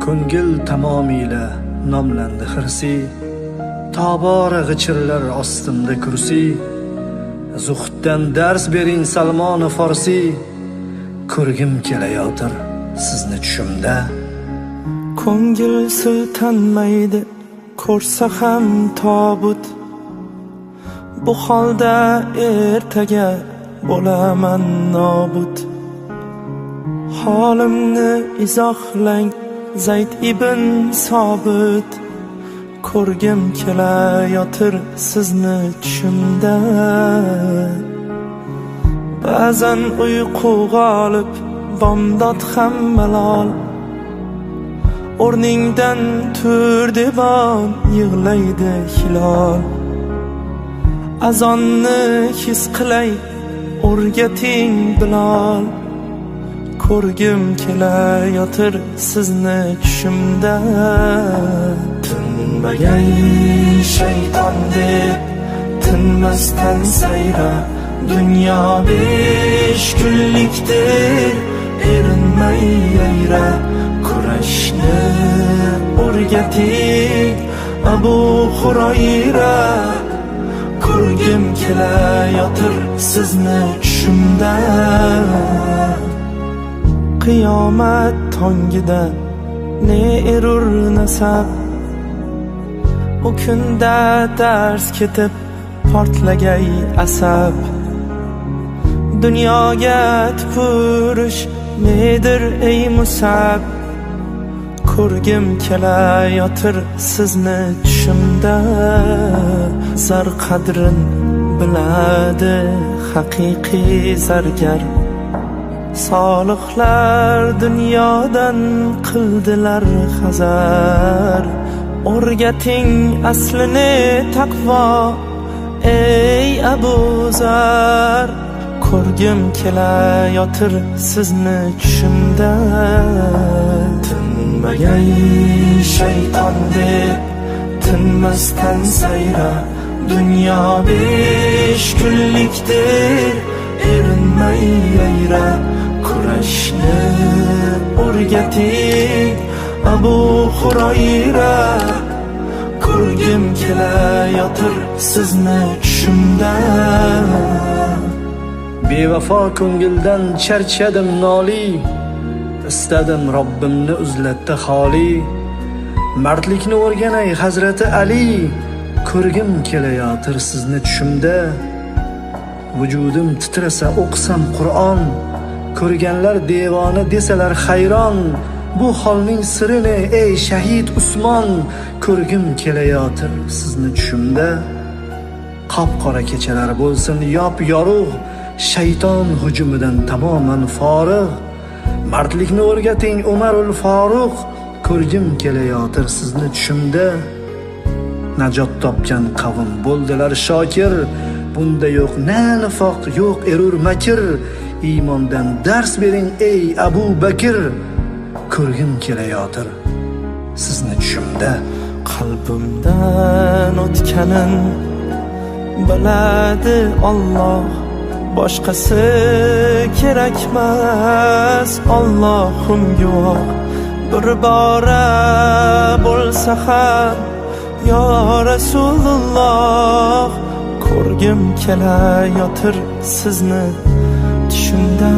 Ko'ngil tamomila nomlandi hirsi, tobora g'ichirlar ostimda kursi. Zuhuddan dars bering Salmon Farsi, ko'rgim kelayotir sizni tushimda. Ko'ngil siltanmaydi ko'rsa ham tobut, bu holda ertaga bo'laman nobud. Holimni izohlang Zayd ibn Sobit, ko'rgim kelayotir sizni tushimda. Ba'zan uyqu g'olib, bomdod ham malol, o'rningdan tur devon yig'laydi hilol. Azonni his qilay o'rgating Bilol, ko'rgim kelayotir sizni tushimda. Tinmagay shayton deb tinmasdan sayra, dunyo 5 kunlikdir erinmay yayra. Kurashni o'rgating Abu Hurayra, ko'rgim kelayotir sizni tushimda. Qiyomat tongida ne erur nasab, u kunda dars ketib portlagay asab. Dunyoga tupurish nedir ey Musab, ko'rgim kelayotir sizni tushimda. Zar qadrin biladi haqiqiy zargar, solihlar dunyodan qildilar hazar. O'rgating aslini taqvo ey Abu Zar, ko'rgim kelayotir sizni tushimda. Tinmagay shayton deb tinmasdan sayra, dunyo 5 kunlikdir erinmay yayra. Kurashni o'rgating Abu Hurayra, ko'rgim kelayotir sizni tushimda. Bevafo ko'ngildan charchadim noli, istadim Robbimni uzlatdi xoli. Mardlikni o'rganay Hazrati Ali, ko'rgim kelayotir sizni tushimda. Vujudim titrasa o'qisam Qur'on, ko'rganlar devona desalar hayron. Bu holning sirini ey shahid Usmon, ko'rgim kelayotir sizni tushimda. Qop-qora kechalar bo'lsin yop yorug', shayton hujumidan tamoman forig'. Mardlikni o'rgating Umarul Faruq, ko'rgim kelayotir sizni tushimda. Najot topgan qavm bo'ldilar shokir, bunda yo'q na nifoq, yo'q erur makr. Iymondan dars bering ey Abu Bakr, ko'rgim kelayotir sizni tushimda. Qalbimdan o'tganin biladi Alloh, boshqasi kerakmas Allohim guvoh. Bir bora bo'lsa ham yo Rasululloh, ko'rgim kelayotir sizni tushimda.